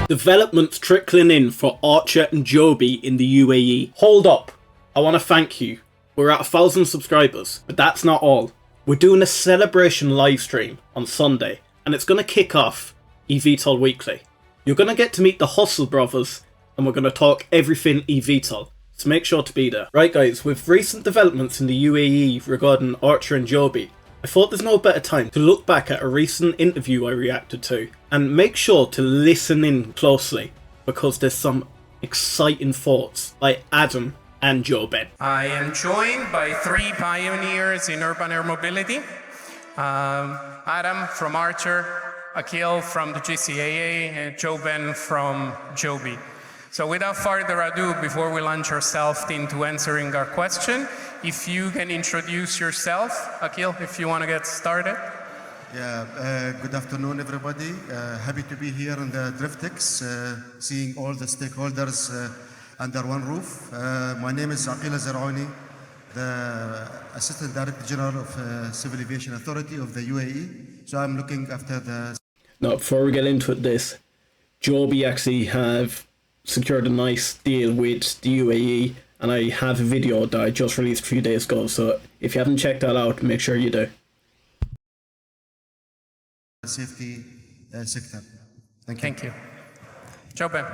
Developments trickling in for ACHR and Joby in the U.A.E. Hold up, I want to thank you. We're at 1,000 subscribers, but that's not all. We're doing a celebration live stream on Sunday, and it's going to kick off eVTOL Weekly. You're going to get to meet the Hustle Brothers, and we're going to talk everything eVTOL, so make sure to be there. Right guys, with recent developments in the U.A.E. regarding ACHR and Joby, I thought there's no better time to look back at a recent interview I reacted to, and make sure to listen in closely, because there's some exciting thoughts by Adam and JoeBen. I am joined by three pioneers in urban air mobility. Adam from ACHR, Akhil from the GCAA, and JoeBen from Joby. So without further ado, before we launch ourselves into answering our question, if you can introduce yourself, Akhil, if you want to get started. Yeah, good afternoon, everybody. Happy to be here in the DriftX, seeing all the stakeholders under one roof. My name is Akhil Zaroni, the Assistant Director General of Civil Aviation Authority of the U.A.E. So I'm looking after the... Now, before we get into this, Joby actually have secured a nice deal with the U.A.E. and I have a video that I just released a few days ago, so if you haven't checked that out, make sure you do. Safety sector. Thank you. Thank you. JoeBen.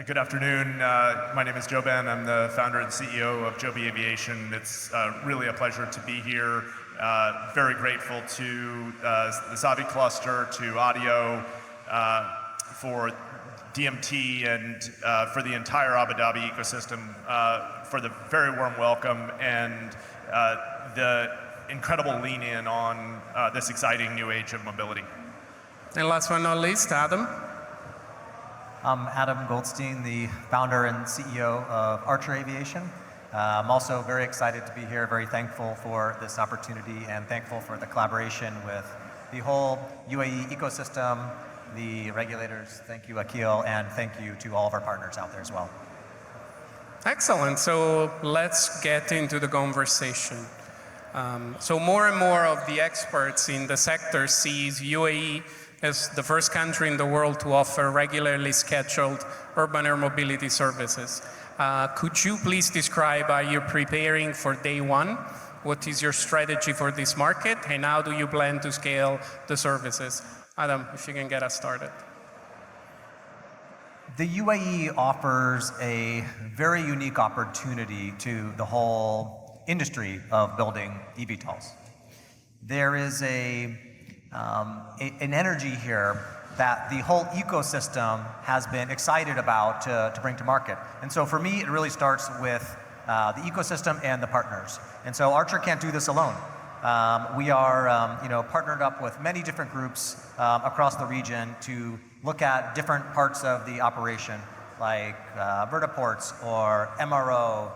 Good afternoon. My name is JoeBen. I'm the founder and CEO of Joby Aviation. It's really a pleasure to be here. Very grateful to the Saudi cluster, to Audio, for DMT, and for the entire Abu Dhabi ecosystem for the very warm welcome and the incredible lean in on this exciting new age of mobility. And last but not least, Adam. I'm Adam Goldstein, the founder and CEO of ACHR Aviation. I'm also very excited to be here, very thankful for this opportunity and thankful for the collaboration with the whole U.A.E. ecosystem, the regulators. Thank you, Akhil, and thank you to all of our partners out there as well. Excellent. So let's get into the conversation. So more and more of the experts in the sector sees U.A.E. as the first country in the world to offer regularly scheduled urban air mobility services. Could you please describe how you're preparing for day one? What is your strategy for this market, and how do you plan to scale the services? Adam, if you can get us started. The U.A.E. offers a very unique opportunity to the whole industry of building eVTOLs. There is an energy here that the whole ecosystem has been excited about to bring to market. And so for me, it really starts with the ecosystem and the partners. And so ACHR can't do this alone. We are partnered up with many different groups across the region to look at different parts of the operation, like vertiports or MRO,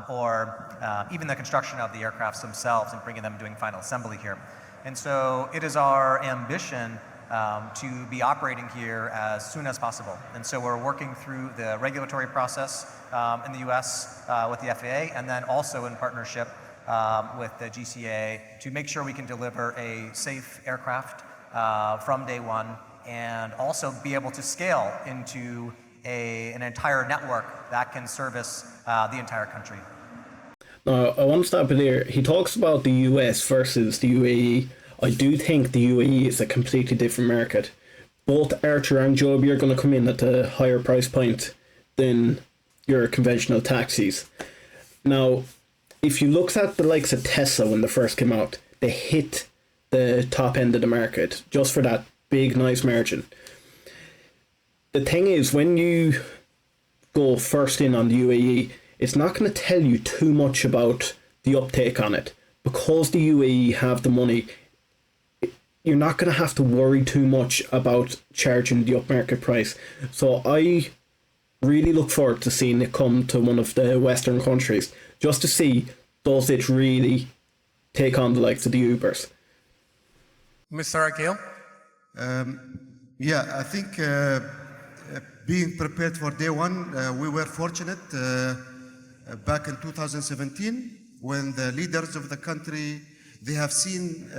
or even the construction of the aircrafts themselves and bringing them doing final assembly here. And so it is our ambition to be operating here as soon as possible. And so we're working through the regulatory process in the US with the FAA, and then also in partnership with the GCAA to make sure we can deliver a safe aircraft from day one, and also be able to scale into an entire network that can service the entire country. Now, I want to stop it here. He talks about the US versus the U.A.E. I do think the U.A.E. is a completely different market. Both ACHR and Joby are going to come in at a higher price point than your conventional taxis. Now, if you looked at the likes of Tesla when they first came out, they hit the top end of the market just for that big, nice margin. The thing is, when you go first in on the U.A.E., it's not going to tell you too much about the uptake on it. Because the U.A.E. have the money, you're not going to have to worry too much about charging the upmarket price. So I really look forward to seeing it come to one of the Western countries, just to see, does it really take on the likes of the Ubers? Mr. Akhil? Yeah, I think being prepared for day one, we were fortunate back in 2017 when the leaders of the country They have seen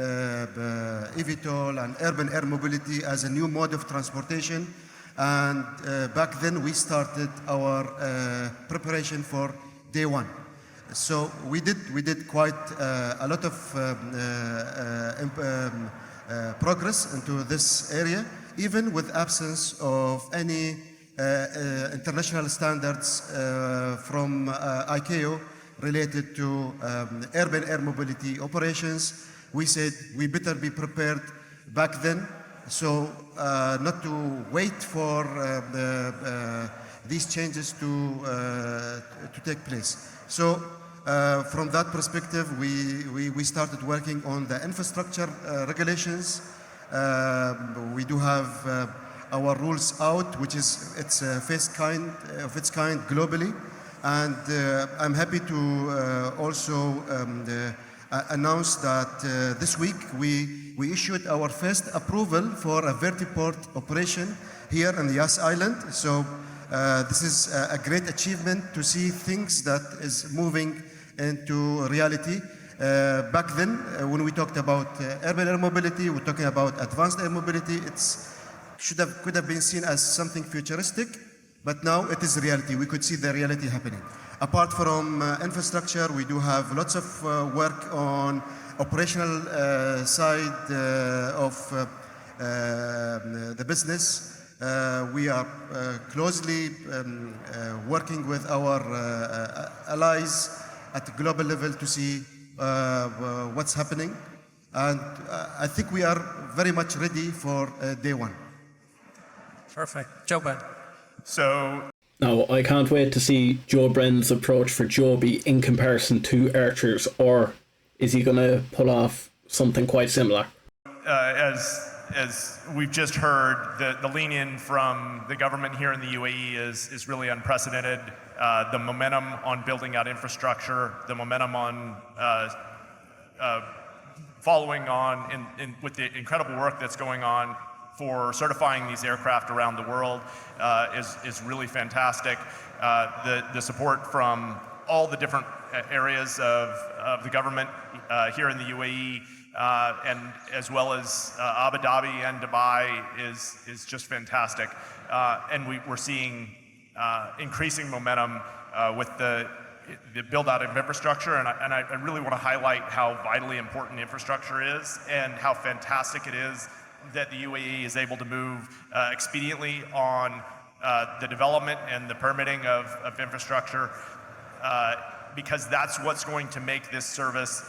eVTOL and urban air mobility as a new mode of transportation. And back then we started our preparation for day one. So we did quite a lot of progress into this area, even with absence of any international standards from ICAO related to urban air mobility operations. We said we better be prepared back then, so not to wait for these changes to take place. So from that perspective, we started working on the infrastructure regulations. We do have our rules out, which is it's first of its kind globally. And I'm happy to also announce that this week we issued our first approval for a vertiport operation here on the Yas Island. So this is a great achievement to see things that is moving into reality. Back then, when we talked about urban air mobility, we're talking about advanced air mobility. Could have been seen as something futuristic, but now it is reality. We could see the reality happening. Apart from infrastructure, we do have lots of work on operational side of the business. We are closely working with our allies at the global level to see what's happening. And I think we are very much ready for day one. Perfect. JoeBen. So Now, I can't wait to see JoeBen's approach for Joby in comparison to Archer's, or is he going to pull off something quite similar? as we've just heard, the lean-in from the government here in the U.A.E. is really unprecedented. The momentum on building out infrastructure, the momentum on following on with the incredible work that's going on for certifying these aircraft around the world is really fantastic. The support from all the different areas of the government here in the U.A.E. And as well as Abu Dhabi and Dubai is just fantastic. And we're seeing increasing momentum with the build out of infrastructure, and I really want to highlight how vitally important infrastructure is and how fantastic it is that the U.A.E. is able to move expediently on the development and the permitting of infrastructure, because that's what's going to make this service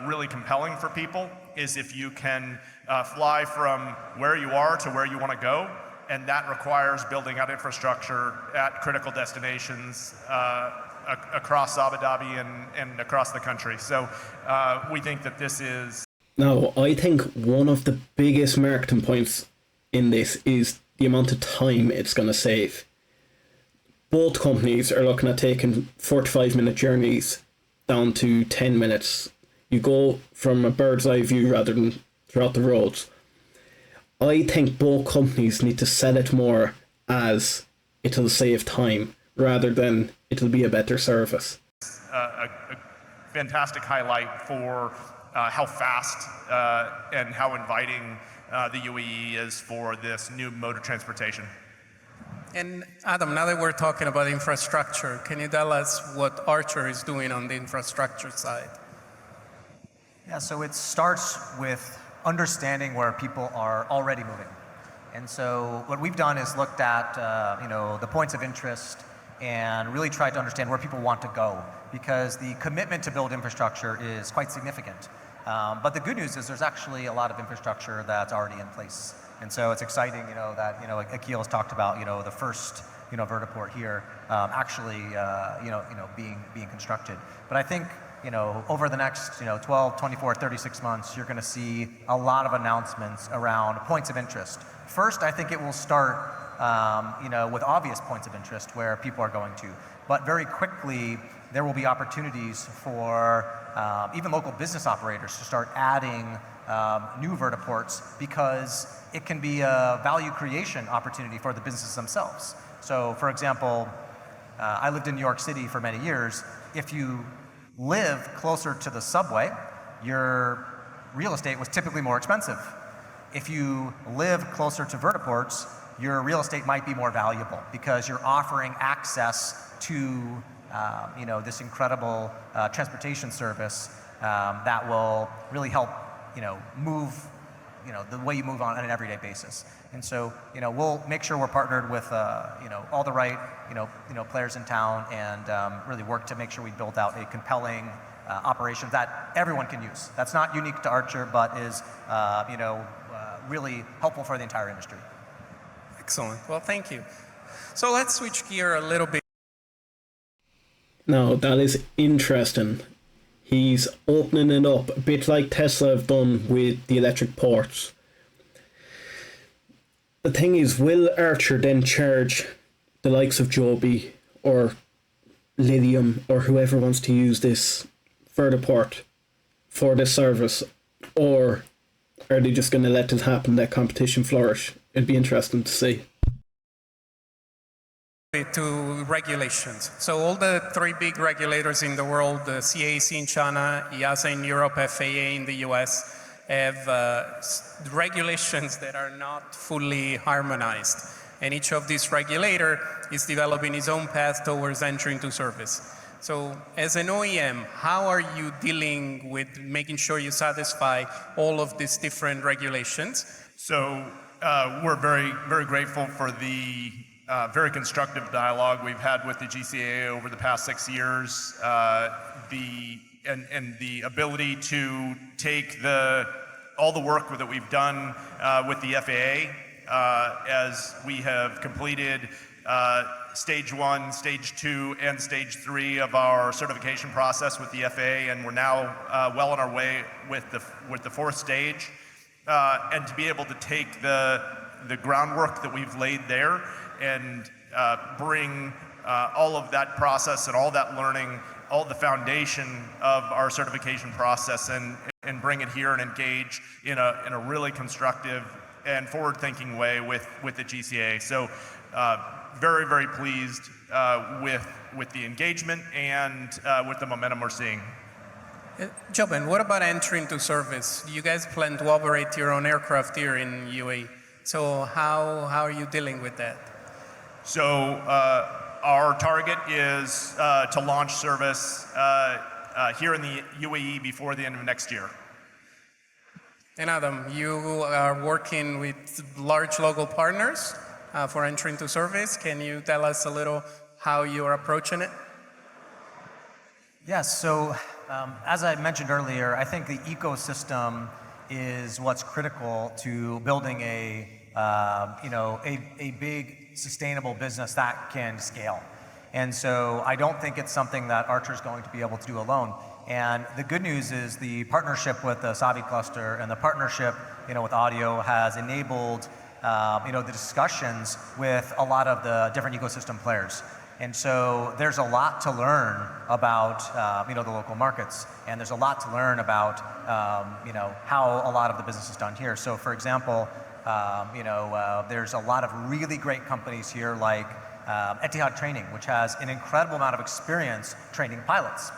really compelling for people, is if you can fly from where you are to where you want to go, and that requires building out infrastructure at critical destinations across Abu Dhabi and across the country. So we think that this is... Now, I think one of the biggest marketing points in this is the amount of time it's going to save. Both companies are looking at taking 45-minute journeys down to 10 minutes. You go from a bird's eye view rather than throughout the roads. I think both companies need to sell it more as it'll save time rather than it'll be a better service. A fantastic highlight for how fast and how inviting the U.A.E. is for this new mode of transportation. And Adam, now that we're talking about infrastructure, can you tell us what Archer is doing on the infrastructure side? Yeah, so it starts with understanding where people are already moving. And so what we've done is looked at the points of interest and really tried to understand where people want to go, because the commitment to build infrastructure is quite significant. But the good news is there's actually a lot of infrastructure that's already in place. And so it's exciting, that Akil has talked about, the first vertiport here actually being constructed. But I think over the next 12, 24, 36 months, you're going to see a lot of announcements around points of interest. First, I think it will start with obvious points of interest where people are going to. But very quickly, there will be opportunities for even local business operators to start adding new vertiports, because it can be a value creation opportunity for the businesses themselves. So, for example, I lived in New York City for many years. If you live closer to the subway, your real estate was typically more expensive. If you live closer to vertiports, your real estate might be more valuable because you're offering access to this incredible transportation service that will really help move the way you move on an everyday basis. And so we'll make sure we're partnered with all the right players in town and really work to make sure we build out a compelling operation that everyone can use. That's not unique to Archer, but is really helpful for the entire industry. Excellent. Well, thank you. So let's switch gear a little bit. Now, that is interesting. He's opening it up, a bit like Tesla have done with the electric ports. The thing is, will Archer then charge the likes of Joby or Lithium or whoever wants to use this vertiport for this service? Or are they just going to let it happen, let competition flourish? It'd be interesting to see. To regulations. So all the three big regulators in the world, the CAC in China, EASA in Europe, FAA in the US, have regulations that are not fully harmonized. And each of these regulator is developing his own path towards entry into service. So as an OEM, how are you dealing with making sure you satisfy all of these different regulations? So we're very, very grateful for the very constructive dialogue we've had with the GCAA over the past 6 years, and the ability to take all the work that we've done with the FAA as we have completed stage 1, stage 2, and stage 3 of our certification process with the FAA, and we're now well on our way with the 4th stage, and to be able to take the groundwork that we've laid there and bring all of that process and all that learning, all the foundation of our certification process, and bring it here and engage in a really constructive and forward-thinking way with the GCAA. So very, very pleased with the engagement and with the momentum we're seeing. JoeBen, what about entry into service? You guys plan to operate your own aircraft here in U.A.E. So how are you dealing with that? So our target is to launch service here in the U.A.E. before the end of next year. And Adam, you are working with large local partners for entry into service. Can you tell us a little how you are approaching it? Yes, so as I mentioned earlier, I think the ecosystem is what's critical to building a big sustainable business that can scale. And so I don't think it's something that Archer is going to be able to do alone. And the good news is the partnership with the Savi cluster and the partnership with audio has enabled the discussions with a lot of the different ecosystem players. And so there's a lot to learn about the local markets, and there's a lot to learn about how a lot of the business is done here. So for example, there's a lot of really great companies here like Etihad Training, which has an incredible amount of experience training pilots.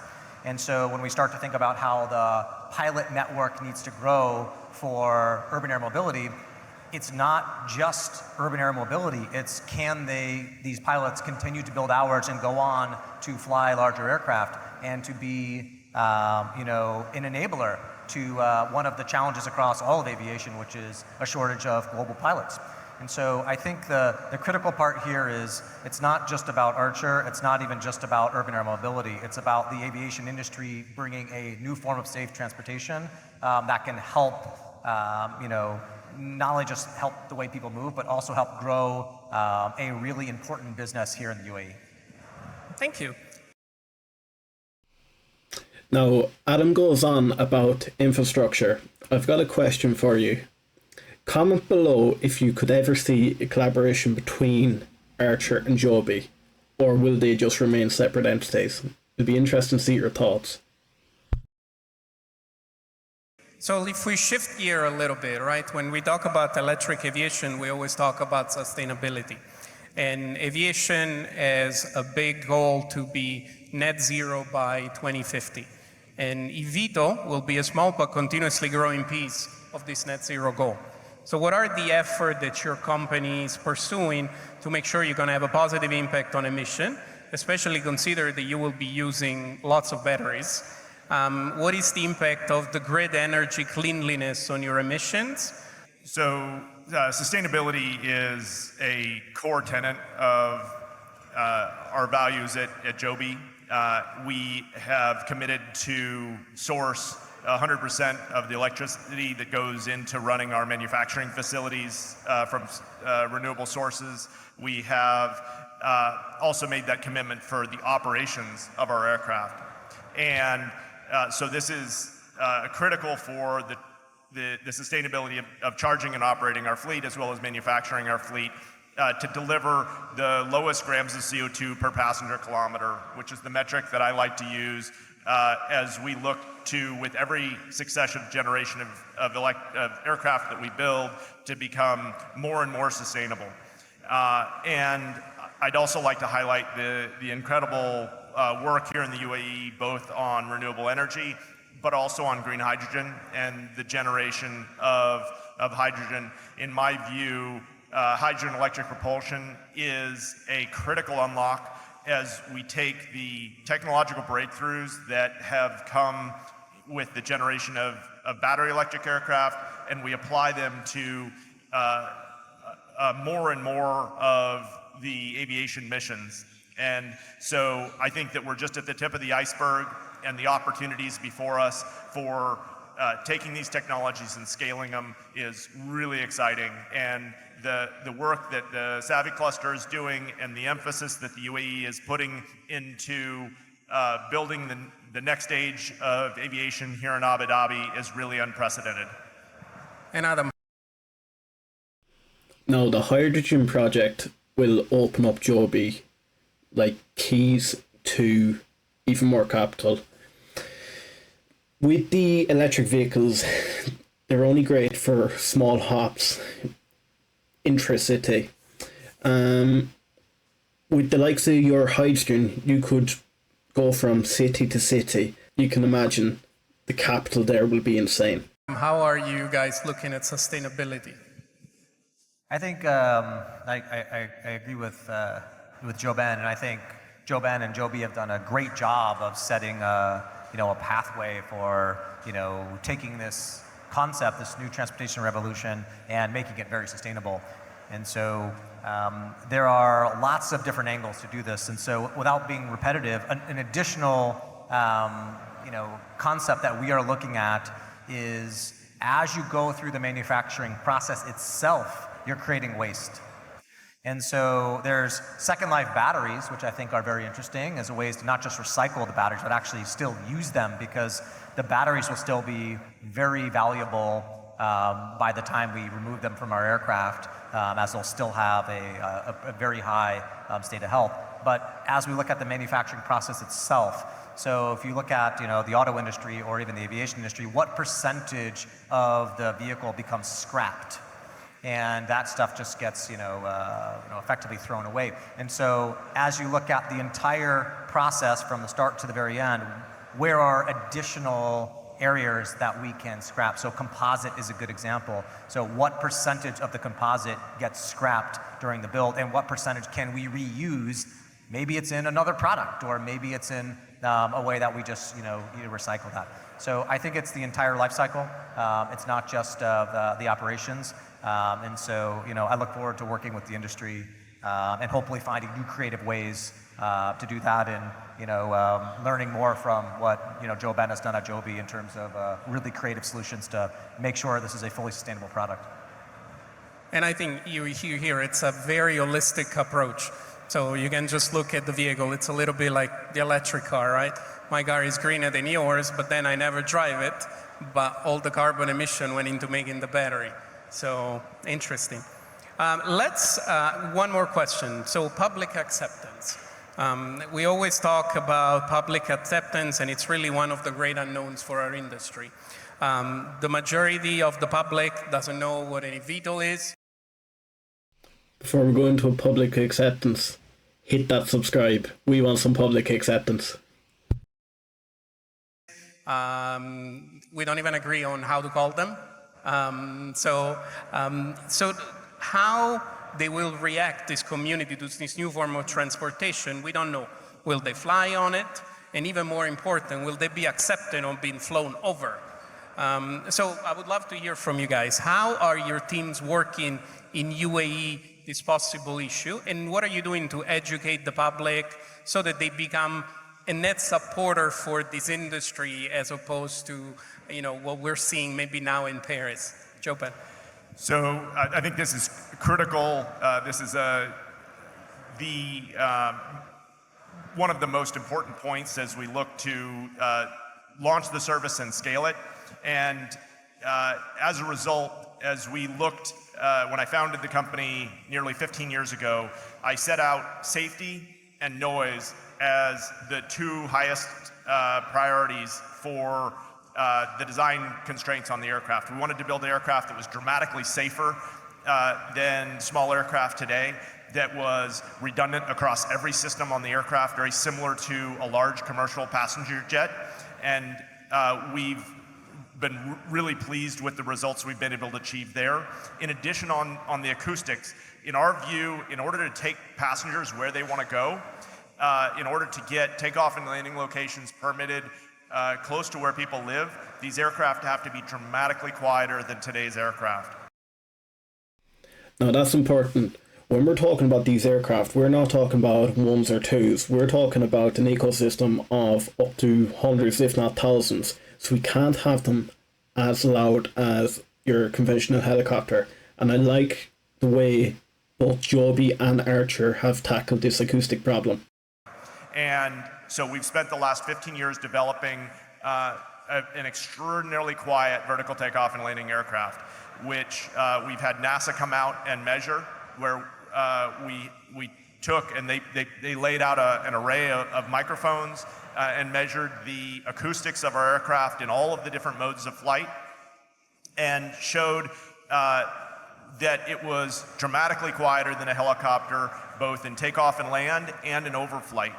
And so when we start to think about how the pilot network needs to grow for urban air mobility, it's not just urban air mobility, it's these pilots continue to build hours and go on to fly larger aircraft and to be an enabler to one of the challenges across all of aviation, which is a shortage of global pilots. And so I think the critical part here is it's not just about Archer, it's not even just about urban air mobility, it's about the aviation industry bringing a new form of safe transportation that can help, not only just help the way people move, but also help grow a really important business here in the U.A.E. Thank you. Now, Adam goes on about infrastructure. I've got a question for you. Comment below if you could ever see a collaboration between Archer and Joby, or will they just remain separate entities? It'd be interesting to see your thoughts. So if we shift gear a little bit, right? When we talk about electric aviation, we always talk about sustainability. And aviation has a big goal to be net zero by 2050. And eVTOL will be a small but continuously growing piece of this net zero goal. So what are the efforts that your company is pursuing to make sure you're going to have a positive impact on emission, especially consider that you will be using lots of batteries? What is the impact of the grid energy cleanliness on your emissions? So sustainability is a core tenet of our values at Joby. We have committed to source 100% of the electricity that goes into running our manufacturing facilities from renewable sources. We have also made that commitment for the operations of our aircraft. And so this is critical for the sustainability of charging and operating our fleet, as well as manufacturing our fleet, to deliver the lowest grams of CO2 per passenger kilometer, which is the metric that I like to use as we look to, with every successive generation of aircraft that we build, to become more and more sustainable. And I'd also like to highlight the incredible work here in the U.A.E., both on renewable energy, but also on green hydrogen and the generation of hydrogen. In my view, hydrogen electric propulsion is a critical unlock as we take the technological breakthroughs that have come with the generation of battery electric aircraft, and we apply them to more and more of the aviation missions. And so I think that we're just at the tip of the iceberg, and the opportunities before us for taking these technologies and scaling them is really exciting. And the work that the Savvy Cluster is doing and the emphasis that the U.A.E. is putting into building the next stage of aviation here in Abu Dhabi is really unprecedented. And Adam. Now, the hydrogen project will open up Joby like keys to even more capital. With the electric vehicles, they're only great for small hops intra-city. With the likes of your hydrogen, you could go from city to city. You can imagine the capital there will be insane. How are you guys looking at sustainability? I think I agree with JoeBen, and I think JoeBen and Joby have done a great job of setting a pathway for taking this concept, this new transportation revolution, and making it very sustainable. And so there are lots of different angles to do this. And so, without being repetitive, an additional concept that we are looking at is, as you go through the manufacturing process itself, you're creating waste. And so there's second life batteries, which I think are very interesting as a ways to not just recycle the batteries, but actually still use them, because the batteries will still be very valuable by the time we remove them from our aircraft, as they'll still have a very high state of health. But as we look at the manufacturing process itself, so if you look at the auto industry or even the aviation industry, what percentage of the vehicle becomes scrapped? And that stuff just gets effectively thrown away. And so as you look at the entire process from the start to the very end, where are additional areas that we can scrap? So composite is a good example. So what percentage of the composite gets scrapped during the build, and what percentage can we reuse? Maybe it's in another product, or maybe it's in a way that we just recycle that. So I think it's the entire life cycle. It's not just the operations. And so I look forward to working with the industry and hopefully finding new creative ways to do that, and learning more from what JoeBen has done at Joby in terms of really creative solutions to make sure this is a fully sustainable product. And I think you hear here, it's a very holistic approach. So you can just look at the vehicle. It's a little bit like the electric car, right? My car is greener than yours, but then I never drive it, but all the carbon emission went into making the battery. So interesting. One more question. So public acceptance. We always talk about public acceptance, and it's really one of the great unknowns for our industry. The majority of the public doesn't know what an eVTOL is. Before we go into a public acceptance, hit that subscribe. We want some public acceptance. We don't even agree on how to call them. So how they will react, this community, to this new form of transportation, we don't know. Will they fly on it? And even more important, will they be accepted on being flown over? So I would love to hear from you guys. How are your teams working in UAE this possible issue? And what are you doing to educate the public so that they become a net supporter for this industry as opposed to what we're seeing maybe now in Paris? JoeBen. So I think this is critical. This is one of the most important points as we look to launch the service and scale it. And as a result, as we looked, when I founded the company nearly 15 years ago, I set out safety and noise as the two highest priorities for the design constraints on the aircraft. We wanted to build an aircraft that was dramatically safer than small aircraft today, that was redundant across every system on the aircraft, very similar to a large commercial passenger jet. And we've been really pleased with the results we've been able to achieve there. In addition, on the acoustics, in our view, in order to take passengers where they want to go, in order to get takeoff and landing locations permitted close to where people live, these aircraft have to be dramatically quieter than today's aircraft. Now that's important. When we're talking about these aircraft, we're not talking about ones or twos. We're talking about an ecosystem of up to hundreds, if not thousands. So we can't have them as loud as your conventional helicopter. And I like the way both Joby and ACHR have tackled this acoustic problem. And so we've spent the last 15 years developing an extraordinarily quiet vertical takeoff and landing aircraft, which we've had NASA come out and measure, where we took and they laid out an array of microphones and measured the acoustics of our aircraft in all of the different modes of flight, and showed that it was dramatically quieter than a helicopter, both in takeoff and land and in overflight.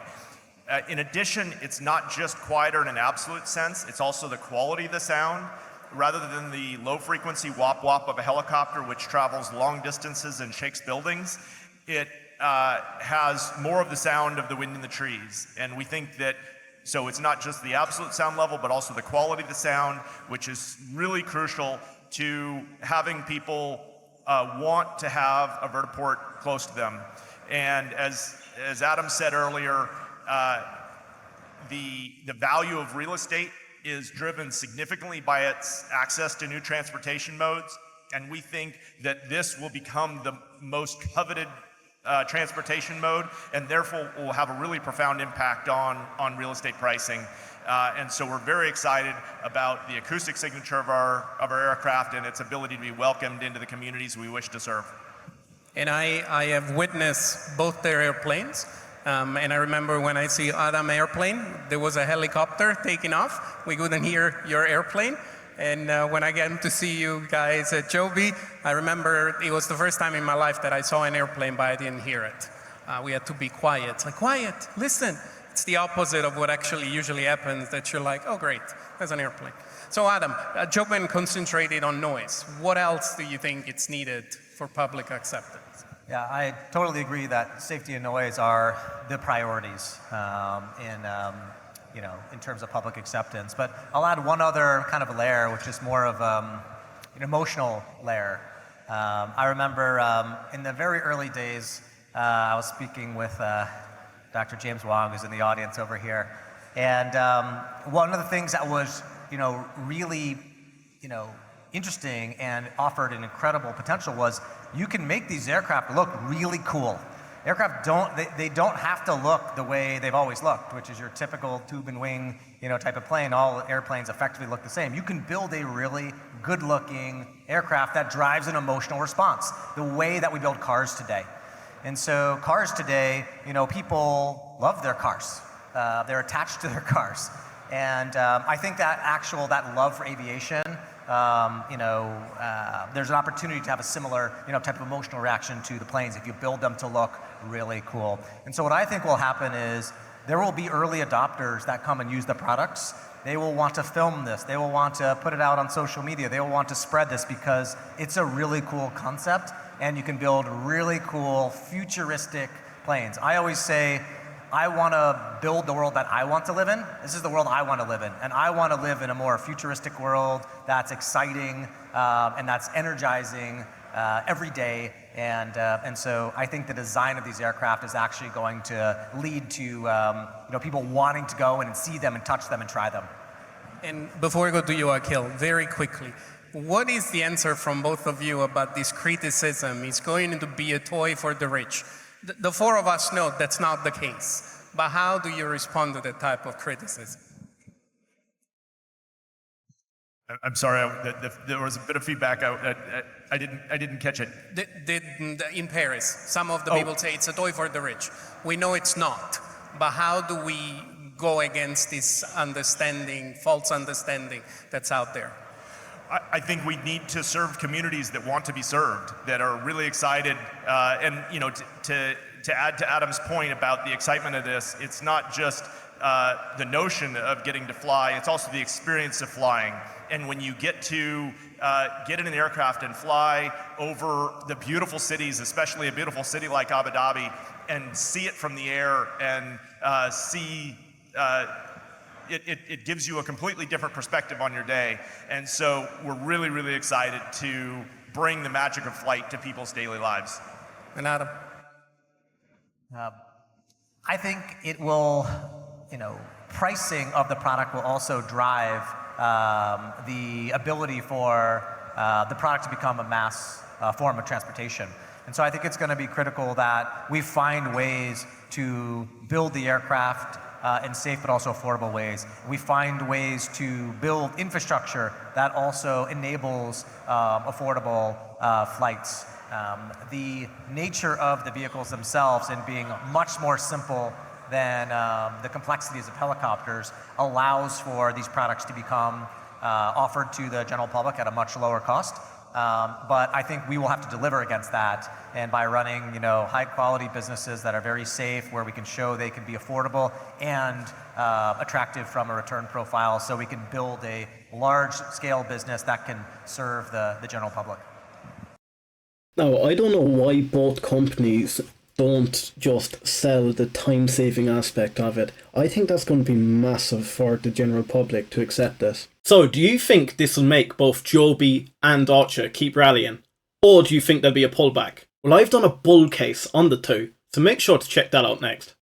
In addition, it's not just quieter in an absolute sense, it's also the quality of the sound. Rather than the low frequency whop whop of a helicopter, which travels long distances and shakes buildings, it has more of the sound of the wind in the trees. And we think that, so it's not just the absolute sound level, but also the quality of the sound, which is really crucial to having people want to have a vertiport close to them. And as Adam said earlier, the value of real estate is driven significantly by its access to new transportation modes, and we think that this will become the most coveted transportation mode, and therefore will have a really profound impact on real estate pricing. And so we're very excited about the acoustic signature of our aircraft and its ability to be welcomed into the communities we wish to serve. And I have witnessed both their airplanes. And I remember when I see Adam airplane, there was a helicopter taking off. We couldn't hear your airplane. And when I came to see you guys at Joby, I remember it was the first time in my life that I saw an airplane, but I didn't hear it. We had to be quiet. It's like, quiet, listen. It's the opposite of what actually usually happens, that you're like, oh great, there's an airplane. So Adam, JoeBen concentrated on noise. What else do you think it's needed for public acceptance? Yeah, I totally agree that safety and noise are the priorities in terms of public acceptance. But I'll add one other kind of layer, which is more of an emotional layer. I remember in the very early days, I was speaking with Dr. James Wong, who's in the audience over here, and one of the things that was really interesting and offered an incredible potential was you can make these aircraft look really cool. Aircraft don't have to look the way they've always looked, which is your typical tube and wing type of plane. All airplanes effectively look the same. You can build a really good looking aircraft that drives an emotional response, the way that we build cars today. And so cars today, people love their cars. They're attached to their cars. And I think that love for aviation, there's an opportunity to have a similar, type of emotional reaction to the planes if you build them to look really cool. And so what I think will happen is there will be early adopters that come and use the products, They will want to film this. They will want to put it out on social media. They will want to spread this because it's a really cool concept and you can build really cool futuristic planes. I always say, I want to build the world that I want to live in. This is the world I want to live in. And I want to live in a more futuristic world that's exciting and that's energizing every day. And so I think the design of these aircraft is actually going to lead to people wanting to go and see them and touch them and try them. And before we go to you, Akhil, very quickly, what is the answer from both of you about this criticism? It's going to be a toy for the rich. The four of us know that's not the case. But how do you respond to that type of criticism? I'm sorry, there was a bit of feedback. I didn't catch it. In Paris, some of the people say it's a toy for the rich. We know it's not. But how do we go against this understanding, false understanding that's out there? I think we need to serve communities that want to be served, that are really excited. And to add to Adam's point about the excitement of this, it's not just the notion of getting to fly, it's also the experience of flying. And when you get to get in an aircraft and fly over the beautiful cities, especially a beautiful city like Abu Dhabi, and see it from the air and see it gives you a completely different perspective on your day. And so we're really, really excited to bring the magic of flight to people's daily lives. And Adam? I think it will, pricing of the product will also drive the ability for the product to become a mass form of transportation. And so I think it's going to be critical that we find ways to build the aircraft in safe but also affordable ways. We find ways to build infrastructure that also enables affordable flights. The nature of the vehicles themselves and being much more simple than the complexities of helicopters allows for these products to become offered to the general public at a much lower cost. But I think we will have to deliver against that, and by running, high quality businesses that are very safe, where we can show they can be affordable and attractive from a return profile, so we can build a large scale business that can serve the general public. Now, I don't know why both companies don't just sell the time-saving aspect of it. I think that's going to be massive for the general public to accept this. So, do you think this will make both Joby and ACHR keep rallying? Or do you think there'll be a pullback? Well, I've done a bull case on the two, so make sure to check that out next.